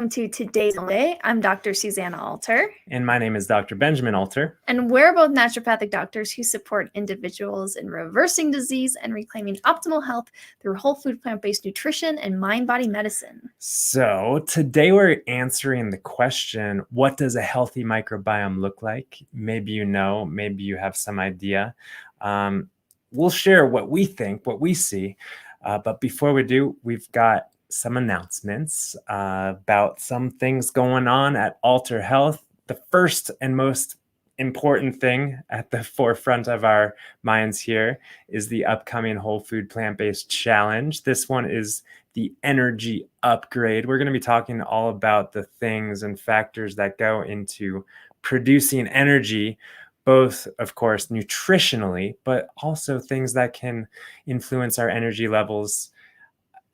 To today's day. I'm Dr. Susanna Alter. And my name is Dr. Benjamin Alter. And we're both naturopathic doctors who support individuals in reversing disease and reclaiming optimal health through whole food, plant-based nutrition and mind-body medicine. So today we're answering the question, what does a healthy microbiome look like? Maybe you know, maybe you have some idea. We'll share what we think, what we see. But before we do, we've got some announcements about some things going on at Alter Health. The first and most important thing at the forefront of our minds here is the upcoming Whole Food Plant-Based Challenge. This one is the energy upgrade. We're going to be talking all about the things and factors that go into producing energy, both, of course, nutritionally, but also things that can influence our energy levels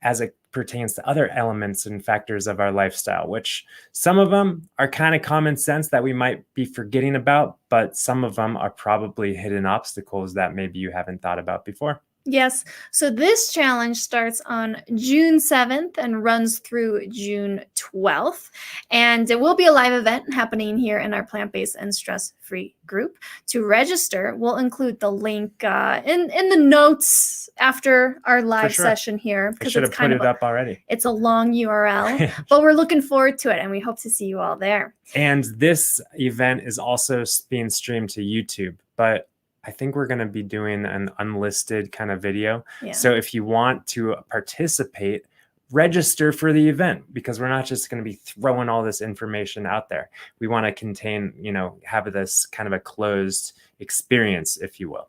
as it pertains to other elements and factors of our lifestyle, which some of them are kind of common sense that we might be forgetting about, but some of them are probably hidden obstacles that maybe you haven't thought about before. Yes. So this challenge starts on June 7th and runs through June 12th. And it will be a live event happening here in our plant-based and stress-free group. To register, we'll include the link in the notes after our live session here. I should have put it up already. It's a long URL, but we're looking forward to it and we hope to see you all there. And this event is also being streamed to YouTube, but I think we're going to be doing an unlisted kind of video. Yeah. So if you want to participate, register for the event, because we're not just going to be throwing all this information out there. We want to contain, have this kind of a closed experience, if you will.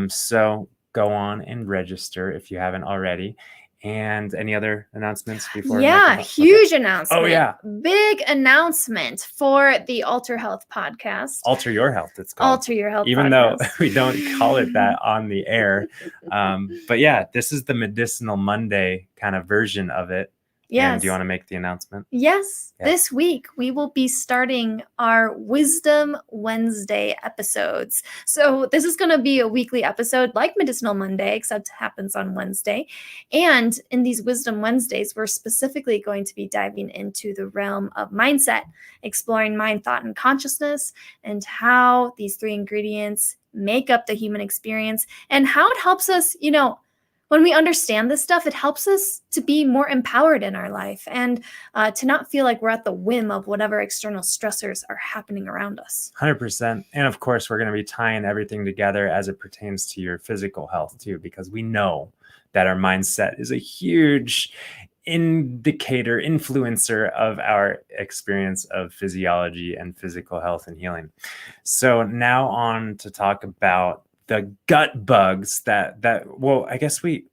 So go on and register if you haven't already. And any other announcements before? Yeah, huge announcement. Oh, yeah. Big announcement for the Alter Health podcast. Alter Your Health, it's called. Alter Your Health Even podcast. Though we don't call it that on the air. But yeah, this is the Medicinal Monday kind of version of it. Yes. And do you want to make the announcement? Yes. Yeah. This week, we will be starting our Wisdom Wednesday episodes. So this is going to be a weekly episode like Medicinal Monday, except it happens on Wednesday. And in these Wisdom Wednesdays, we're specifically going to be diving into the realm of mindset, exploring mind, thought, and consciousness, and how these three ingredients make up the human experience and how it helps us, when we understand this stuff, it helps us to be more empowered in our life and to not feel like we're at the whim of whatever external stressors are happening around us. 100%. And of course, we're going to be tying everything together as it pertains to your physical health too, because we know that our mindset is a huge indicator, influencer of our experience of physiology and physical health and healing. So now on to talk about the gut bugs well, I guess we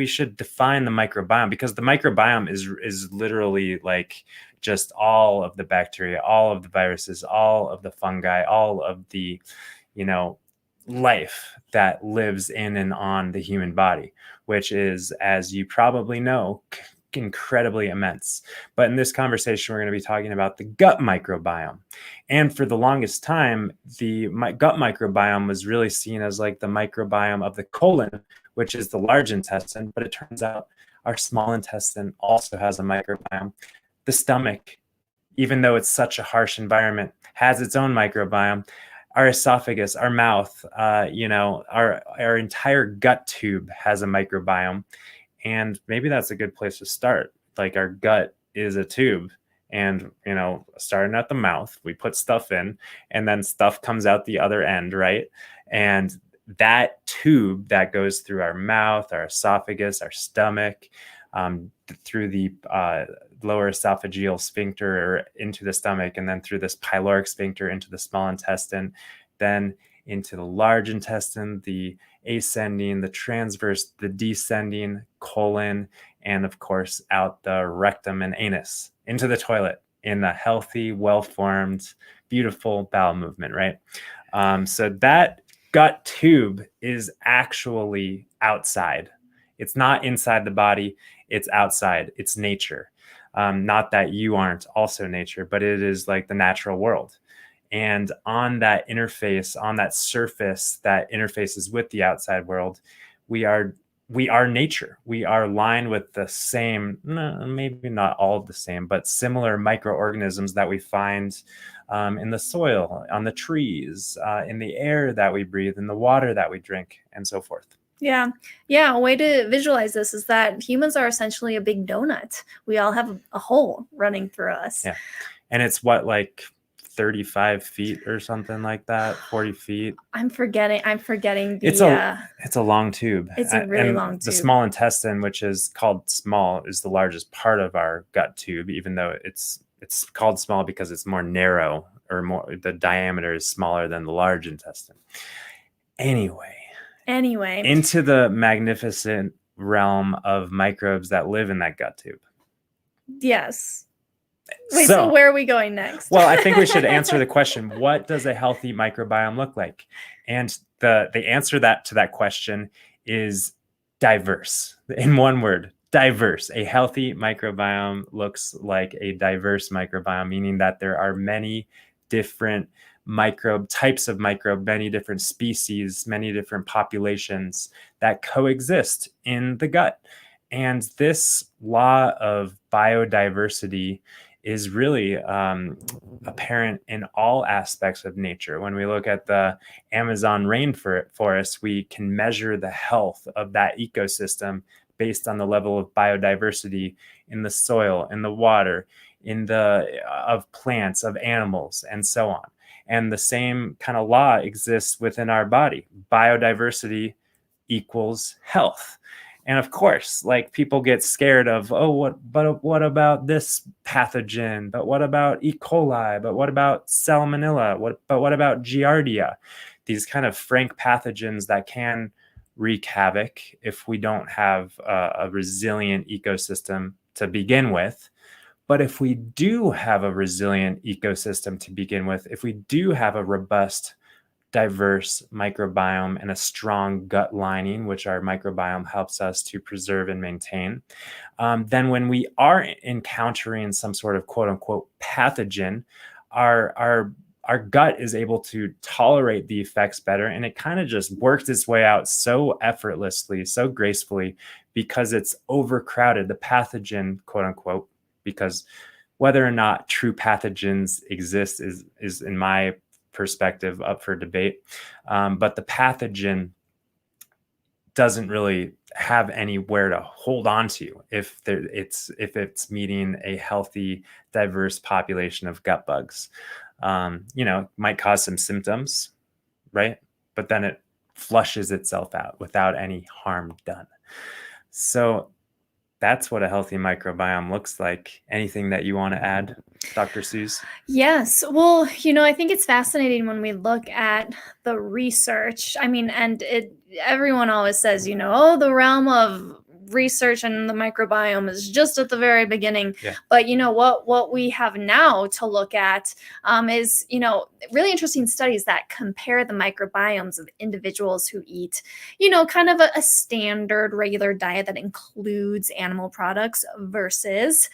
should define the microbiome, because the microbiome is literally like just all of the bacteria, all of the viruses, all of the fungi, all of the, life that lives in and on the human body, which is, as you probably know, incredibly immense. But in this conversation, we're going to be talking about the gut microbiome. And for the longest time, the gut microbiome was really seen as like the microbiome of the colon, which is the large intestine. But it turns out our small intestine also has a microbiome. The stomach, even though it's such a harsh environment, has its own microbiome. Our esophagus, our mouth, our entire gut tube has a microbiome. And maybe that's a good place to start. Like, our gut is a tube, and, starting at the mouth, we put stuff in and then stuff comes out the other end, right? And that tube that goes through our mouth, our esophagus, our stomach, through the lower esophageal sphincter or into the stomach, and then through this pyloric sphincter into the small intestine, then into the large intestine, the ascending, the transverse, the descending, colon, and of course out the rectum and anus into the toilet in a healthy, well-formed, beautiful bowel movement, right? So that gut tube is actually outside. It's not inside the body, it's outside, it's nature. Not that you aren't also nature, but it is like the natural world. And on that interface, on that surface that interfaces with the outside world, we are we are nature. We are lined with the same, maybe not all the same, but similar microorganisms that we find in the soil, on the trees, in the air that we breathe, in the water that we drink, and so forth. Yeah. Yeah. A way to visualize this is that humans are essentially a big donut. We all have a hole running through us. Yeah. And it's what, like 35 feet or something like that, 40 feet. I'm forgetting the It's a long tube. It's a really and long tube. The small intestine, which is called small, is the largest part of our gut tube, even though it's called small because it's more narrow, or more, the diameter is smaller than the large intestine. Anyway, into the magnificent realm of microbes that live in that gut tube. Yes. Wait, so where are we going next? Well, I think we should answer the question, what does a healthy microbiome look like? And the answer to that question is diverse. In one word, diverse. A healthy microbiome looks like a diverse microbiome, meaning that there are many different types of microbe, many different species, many different populations that coexist in the gut. And this law of biodiversity is really apparent in all aspects of nature. When we look at the Amazon rainforest, we can measure the health of that ecosystem based on the level of biodiversity in the soil, in the water, of plants, of animals, and so on. And the same kind of law exists within our body. Biodiversity equals health. And of course, like, people get scared of, what about this pathogen? But what about E. coli? But what about salmonella? What about giardia? These kind of frank pathogens that can wreak havoc if we don't have a resilient ecosystem to begin with. But if we do have a resilient ecosystem to begin with, if we do have a robust, diverse microbiome and a strong gut lining, which our microbiome helps us to preserve and maintain, then when we are encountering some sort of quote unquote pathogen, our gut is able to tolerate the effects better, and it kind of just works its way out so effortlessly, so gracefully, because it's overcrowded. The pathogen, quote unquote, because whether or not true pathogens exist is in my perspective up for debate, but the pathogen doesn't really have anywhere to hold on to if it's meeting a healthy, diverse population of gut bugs. Might cause some symptoms, right? But then it flushes itself out without any harm done. So that's what a healthy microbiome looks like. Anything that you want to add, Dr. Suze? Yes. Well, I think it's fascinating when we look at the research. I mean, everyone always says, the realm of research and the microbiome is just at the very beginning. Yeah. But what we have now to look at is really interesting studies that compare the microbiomes of individuals who eat kind of a standard regular diet that includes animal products versus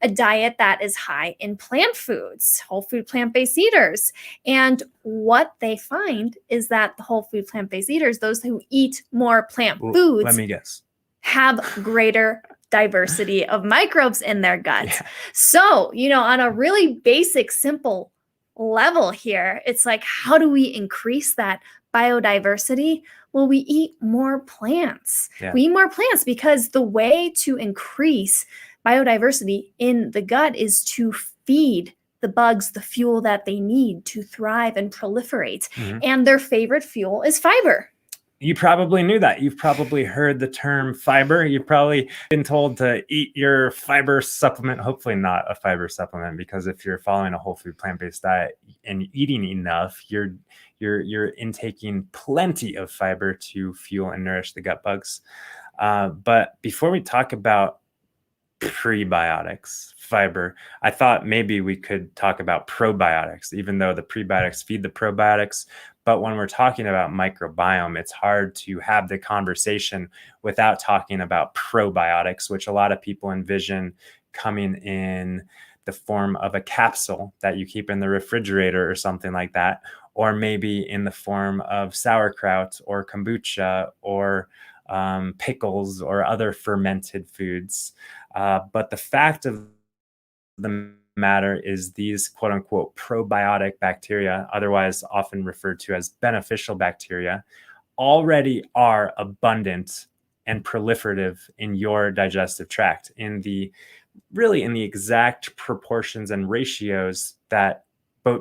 a diet that is high in plant foods, whole food plant-based eaters. And what they find is that the whole food plant-based eaters, those who eat more plant foods, let me guess, have greater diversity of microbes in their gut. Yeah. So, on a really basic, simple level here, it's like, how do we increase that biodiversity? Well, we eat more plants. Yeah. We eat more plants because the way to increase biodiversity in the gut is to feed the bugs the fuel that they need to thrive and proliferate. Mm-hmm. And their favorite fuel is fiber. You probably knew that. You've probably heard the term fiber. You've probably been told to eat your fiber supplement. Hopefully not a fiber supplement, because if you're following a whole food plant-based diet and eating enough, you're intaking plenty of fiber to fuel and nourish the gut bugs. But before we talk about prebiotics, fiber, I thought maybe we could talk about probiotics, even though the prebiotics feed the probiotics. But when we're talking about microbiome, it's hard to have the conversation without talking about probiotics, which a lot of people envision coming in the form of a capsule that you keep in the refrigerator or something like that, or maybe in the form of sauerkraut or kombucha or pickles or other fermented foods. But the fact of the matter is these quote unquote probiotic bacteria, otherwise often referred to as beneficial bacteria, already are abundant and proliferative in your digestive tract in the exact proportions and ratios that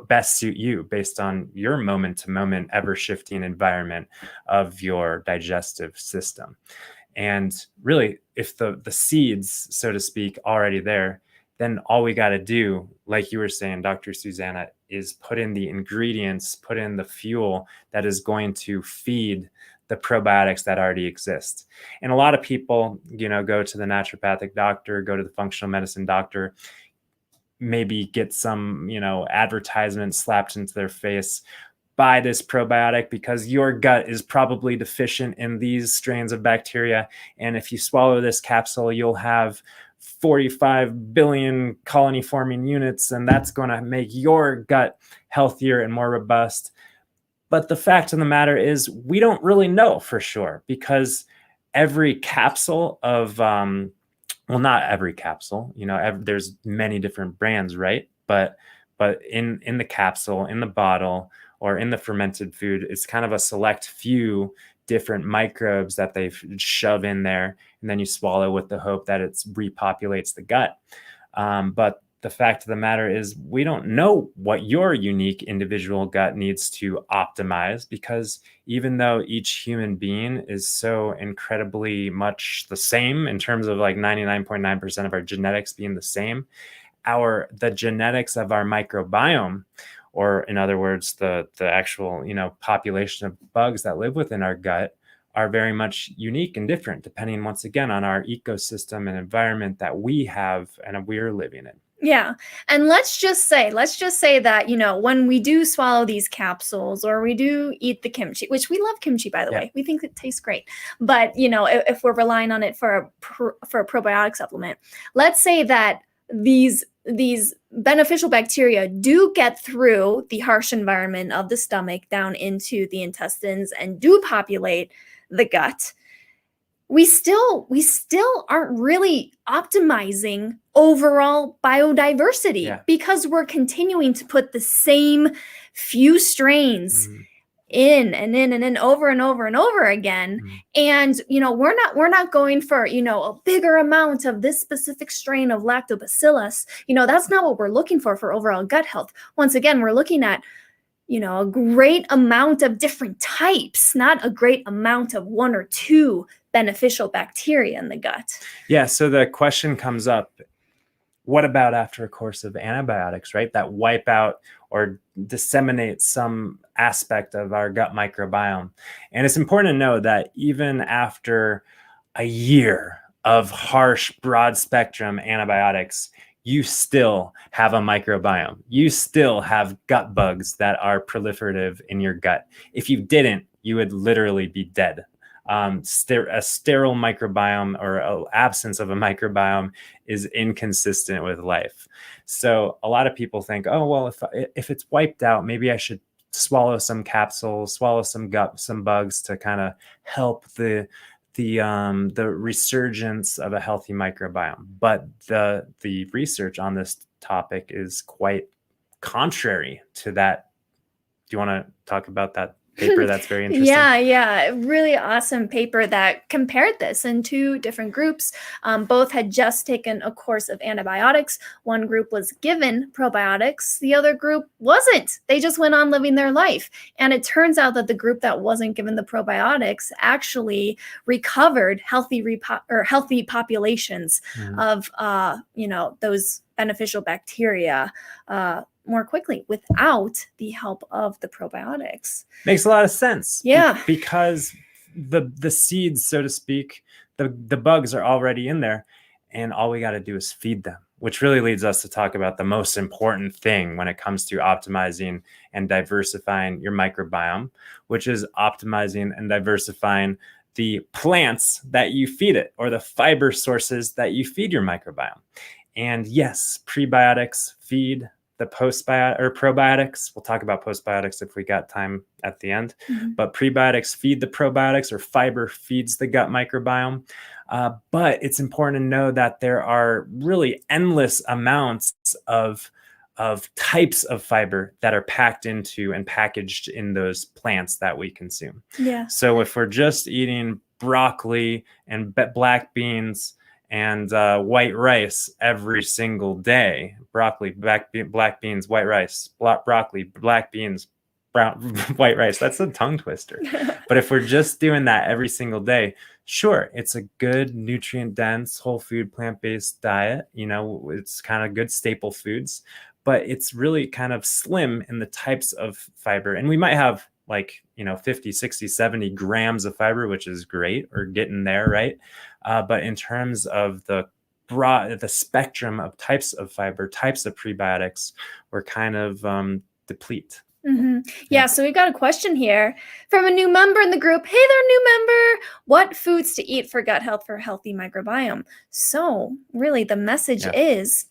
best suit you based on your moment to moment ever shifting environment of your digestive system. And really, if the seeds, so to speak, already there, then all we got to do, like you were saying, Dr. Susanna, is put in the ingredients, put in the fuel that is going to feed the probiotics that already exist. And a lot of people, go to the naturopathic doctor, go to the functional medicine doctor, maybe get some, advertisement slapped into their face. Buy this probiotic because your gut is probably deficient in these strains of bacteria. And if you swallow this capsule, you'll have 45 billion colony forming units, and that's going to make your gut healthier and more robust. But the fact of the matter is, we don't really know for sure, because every capsule of, not every capsule, there's many different brands, right? But in the capsule, in the bottle, or in the fermented food, it's kind of a select few different microbes that they shove in there, and then you swallow with the hope that it repopulates the gut. But the fact of the matter is, we don't know what your unique individual gut needs to optimize, because even though each human being is so incredibly much the same in terms of like 99.9% of our genetics being the same, the genetics of our microbiome, or in other words, the actual, population of bugs that live within our gut, are very much unique and different depending, once again, on our ecosystem and environment that we have and we're living in. Yeah. And let's just say that, when we do swallow these capsules, or we do eat the kimchi, which we love kimchi, by the way, we think it tastes great. But, if we're relying on it for a probiotic supplement, let's say that these beneficial bacteria do get through the harsh environment of the stomach down into the intestines and do populate the gut. We still aren't really optimizing overall biodiversity, because we're continuing to put the same few strains in and in and in over and over and over again. And, we're not going for, a bigger amount of this specific strain of lactobacillus. That's not what we're looking for overall gut health. Once again, we're looking at, a great amount of different types, not a great amount of one or two beneficial bacteria in the gut. Yeah. So the question comes up, what about after a course of antibiotics, right? That wipe out or disseminate some aspect of our gut microbiome. And it's important to know that even after a year of harsh, broad spectrum antibiotics, you still have a microbiome. You still have gut bugs that are proliferative in your gut. If you didn't, you would literally be dead. A sterile microbiome, or an absence of a microbiome, is inconsistent with life. So a lot of people think, oh, well, if it's wiped out, maybe I should swallow some capsules, swallow some bugs to kind of help the resurgence of a healthy microbiome. But the research on this topic is quite contrary to that. Do you want to talk about that paper? That's very interesting. Yeah. Really awesome paper that compared this in two different groups. Both had just taken a course of antibiotics. One group was given probiotics. The other group wasn't. They just went on living their life. And it turns out that the group that wasn't given the probiotics actually recovered healthy populations of, those beneficial bacteria more quickly without the help of the probiotics. Makes a lot of sense. Yeah. Because the seeds, so to speak, the bugs are already in there, and all we got to do is feed them, which really leads us to talk about the most important thing when it comes to optimizing and diversifying your microbiome, which is optimizing and diversifying the plants that you feed it, or the fiber sources that you feed your microbiome. And yes, prebiotics feed the probiotics. We'll talk about postbiotics if we got time at the end. But prebiotics feed the probiotics, or fiber feeds the gut microbiome. But it's important to know that there are really endless amounts of types of fiber that are packed into and packaged in those plants that we consume. Yeah. So if we're just eating broccoli and black beans and white rice every single day, broccoli, black beans, white rice, broccoli, black beans, white rice, that's a tongue twister. But if we're just doing that every single day, sure, it's a good nutrient dense, whole food, plant-based diet. It's kind of good staple foods, but it's really kind of slim in the types of fiber. And we might have 50, 60, 70 grams of fiber, which is great, or getting there, right? But in terms of the spectrum of types of fiber, types of prebiotics, we're kind of deplete. Yeah, so we got a question here from a new member in the group. Hey there, new member. What foods to eat for gut health for a healthy microbiome? So really the message is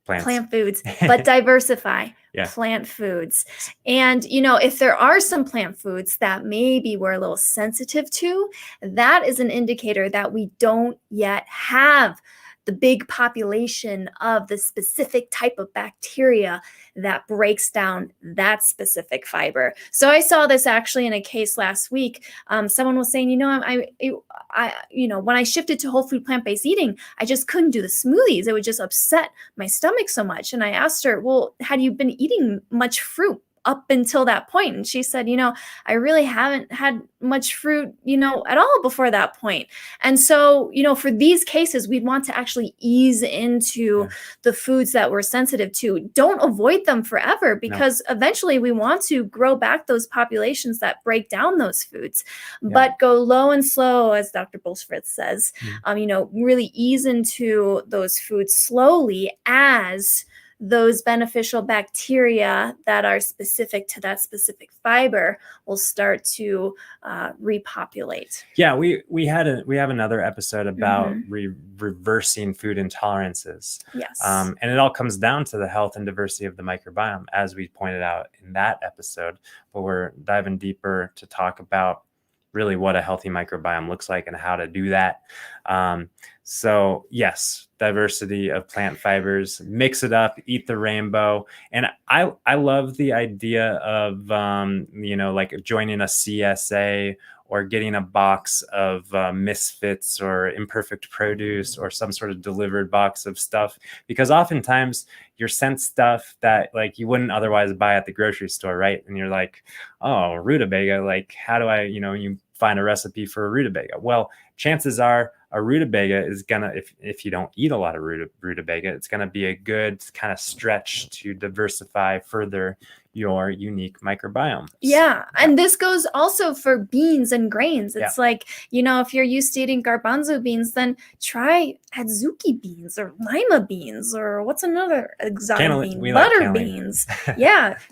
plant foods, but diversify. Plant foods. And, if there are some plant foods that maybe we're a little sensitive to, that is an indicator that we don't yet have the big population of the specific type of bacteria that breaks down that specific fiber. So I saw this actually in a case last week. Someone was saying, when I shifted to whole food plant-based eating, I just couldn't do the smoothies. It would just upset my stomach so much. And I asked her, well, had you been eating much fruit up until that point? And she said, I really haven't had much fruit, at all before that point. And so, for these cases, we'd want to actually ease into the foods that we're sensitive to. Don't avoid them forever, because eventually we want to grow back those populations that break down those foods, but go low and slow, as Dr. Bulsfritz says, really ease into those foods slowly as those beneficial bacteria that are specific to that specific fiber will start to repopulate. Yeah, we have another episode about reversing food intolerances. Yes. And it all comes down to the health and diversity of the microbiome, as we pointed out in that episode. But we're diving deeper to talk about really what a healthy microbiome looks like and how to do that. So yes, diversity of plant fibers, mix it up, eat the rainbow. And I love the idea of, joining a CSA or getting a box of misfits or imperfect produce or some sort of delivered box of stuff, because oftentimes you're sent stuff that you wouldn't otherwise buy at the grocery store, right? And you're like, oh, rutabaga, how do I, you find a recipe for a rutabaga? Well, chances are a rutabaga is gonna, if you don't eat a lot of rutabaga, it's gonna be a good kind of stretch to diversify further your unique microbiome. Yeah. And this goes also for beans and grains. It's if you're used to eating garbanzo beans, then try adzuki beans or lima beans, or what's another exotic bean? Butter beans.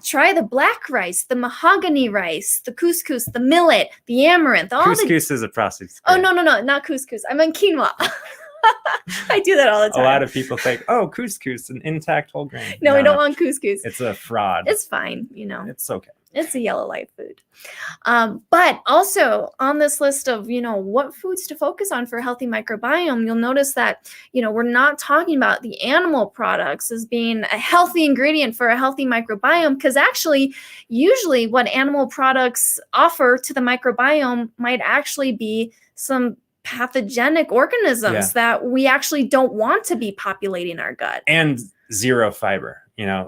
Try the black rice, the mahogany rice, the couscous, the millet, the amaranth. Couscous is a processed grain. Oh, no, not couscous. I meant quinoa. I do that all the time. A lot of people think, oh, couscous, an intact whole grain. No, we don't want couscous. It's a fraud. It's fine, It's okay. It's a yellow light food. But also on this list of, what foods to focus on for a healthy microbiome, you'll notice that, we're not talking about the animal products as being a healthy ingredient for a healthy microbiome, because actually, usually what animal products offer to the microbiome might actually be some pathogenic organisms that we actually don't want to be populating our gut. And zero fiber.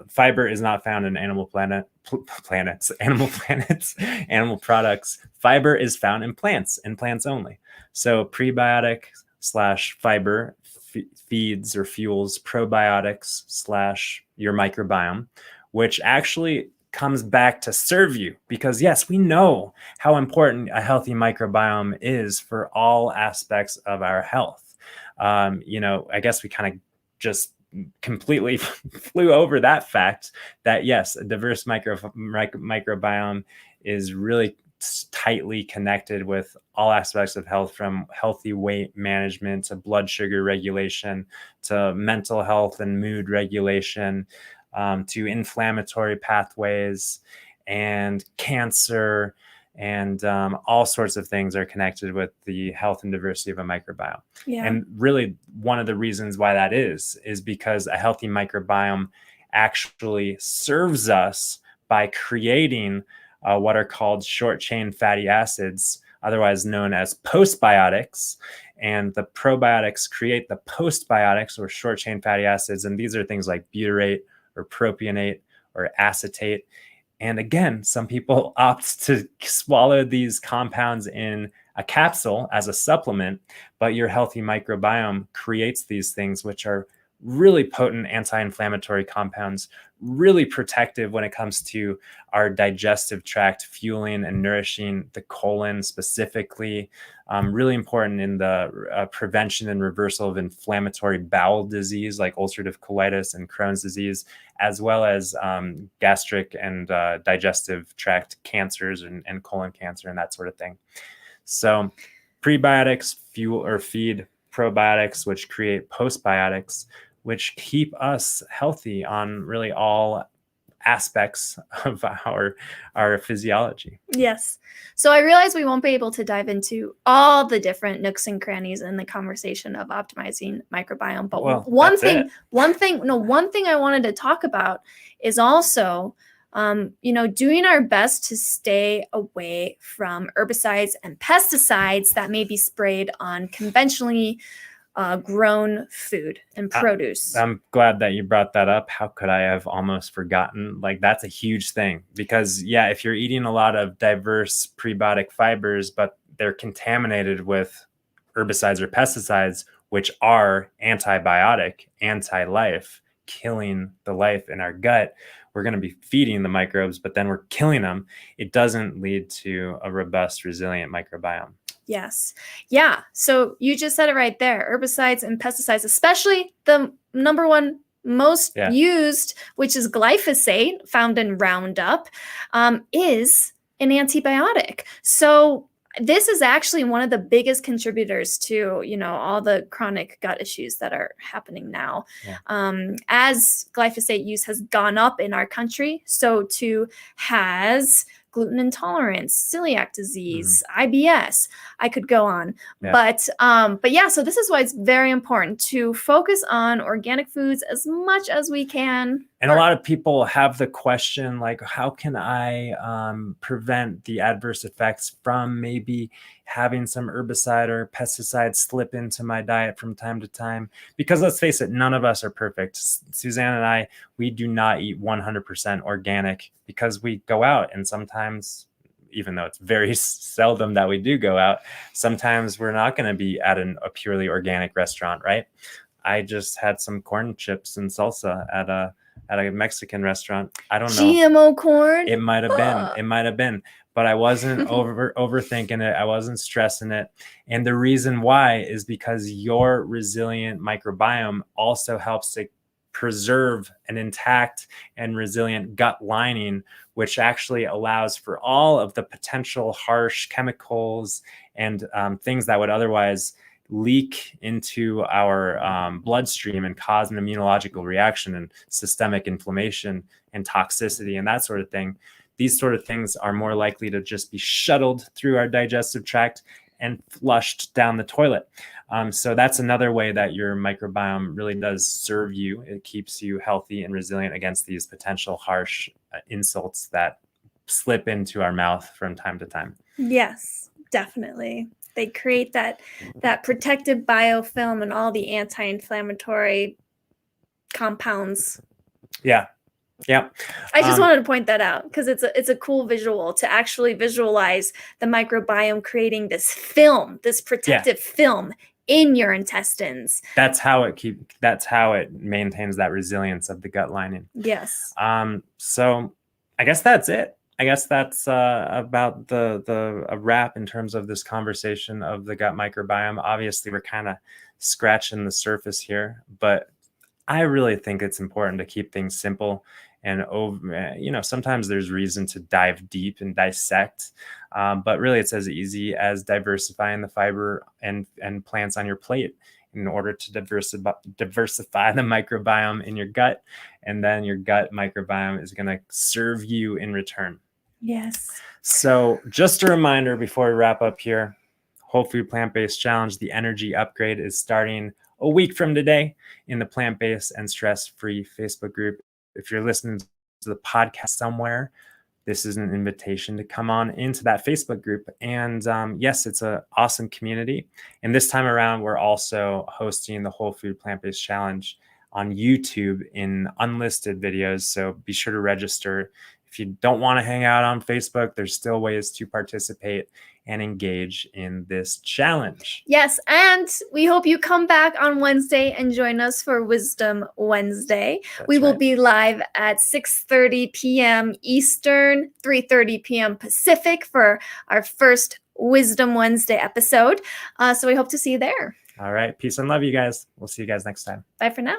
Fiber is not found in animal planets, animal products. Fiber is found in plants and plants only. So prebiotic / fiber feeds or fuels probiotics / your microbiome, which actually comes back to serve you, because yes, we know how important a healthy microbiome is for all aspects of our health. I guess we kind of just completely flew over that fact that yes, a diverse microbiome is really tightly connected with all aspects of health, from healthy weight management to blood sugar regulation to mental health and mood regulation. to inflammatory pathways and cancer, and all sorts of things are connected with the health and diversity of a microbiome. Yeah. And really, one of the reasons why that is because a healthy microbiome actually serves us by creating what are called short chain fatty acids, otherwise known as postbiotics. And the probiotics create the postbiotics, or short chain fatty acids. And these are things like butyrate or propionate or acetate. And again, some people opt to swallow these compounds in a capsule as a supplement, but your healthy microbiome creates these things, which are really potent anti-inflammatory compounds, really protective when it comes to our digestive tract, fueling and nourishing the colon specifically, really important in the prevention and reversal of inflammatory bowel disease like ulcerative colitis and Crohn's disease, as well as gastric and digestive tract cancers and colon cancer and that sort of thing. So prebiotics fuel or feed probiotics, which create postbiotics, which keep us healthy on really all aspects of our physiology. Yes. So I realize we won't be able to dive into all the different nooks and crannies in the conversation of optimizing microbiome. But one thing I wanted to talk about is also, doing our best to stay away from herbicides and pesticides that may be sprayed on conventionally grown food and produce. I'm glad that you brought that up. How could I have almost forgotten? Like, that's a huge thing, because if you're eating a lot of diverse prebiotic fibers, but they're contaminated with herbicides or pesticides, which are antibiotic, anti-life, killing the life in our gut, we're going to be feeding the microbes, but then we're killing them. It doesn't lead to a robust, resilient microbiome. Yes. Yeah. So you just said it right there. Herbicides and pesticides, especially the number one most used, which is glyphosate, found in Roundup, is an antibiotic. So this is actually one of the biggest contributors to, all the chronic gut issues that are happening now. As glyphosate use has gone up in our country, so too has gluten intolerance, celiac disease, IBS. I could go on. But so this is why it's very important to focus on organic foods as much as we can. And a lot of people have the question, like, how can I prevent the adverse effects from maybe having some herbicide or pesticide slip into my diet from time to time? Because let's face it, none of us are perfect. Suzanne and I, we do not eat 100% organic because we go out, and sometimes, even though it's very seldom that we do go out, sometimes we're not going to be at a purely organic restaurant, right? I just had some corn chips and salsa at a Mexican restaurant. I don't know. GMO corn? It might have been. But I wasn't overthinking it. I wasn't stressing it. And the reason why is because your resilient microbiome also helps to preserve an intact and resilient gut lining, which actually allows for all of the potential harsh chemicals and things that would otherwise leak into our bloodstream and cause an immunological reaction and systemic inflammation and toxicity and that sort of thing. These sort of things are more likely to just be shuttled through our digestive tract and flushed down the toilet. So that's another way that your microbiome really does serve you. It keeps you healthy and resilient against these potential harsh insults that slip into our mouth from time to time. Yes, definitely. They create that protective biofilm and all the anti-inflammatory compounds. Yeah. I just wanted to point that out because it's a cool visual to actually visualize the microbiome creating this film, this protective film in your intestines. That's how it maintains that resilience of the gut lining. Yes. So I guess that's it. I guess that's about a wrap in terms of this conversation of the gut microbiome. Obviously, we're kind of scratching the surface here, but I really think it's important to keep things simple. And sometimes there's reason to dive deep and dissect, but really it's as easy as diversifying the fiber and plants on your plate in order to diversify the microbiome in your gut. And then your gut microbiome is going to serve you in return. Yes. So just a reminder before we wrap up here, Whole Food Plant-Based Challenge, the energy upgrade is starting a week from today in the Plant-Based and Stress-Free Facebook group. If you're listening to the podcast somewhere, this is an invitation to come on into that Facebook group. And yes, it's an awesome community. And this time around, we're also hosting the Whole Food Plant-Based Challenge on YouTube in unlisted videos. So be sure to register. If you don't want to hang out on Facebook, there's still ways to participate and engage in this challenge. Yes, and we hope you come back on Wednesday and join us for Wisdom Wednesday. We will be live at 6:30 p.m. Eastern, 3:30 p.m. Pacific for our first Wisdom Wednesday episode. So we hope to see you there. All right. Peace and love, you guys. We'll see you guys next time. Bye for now.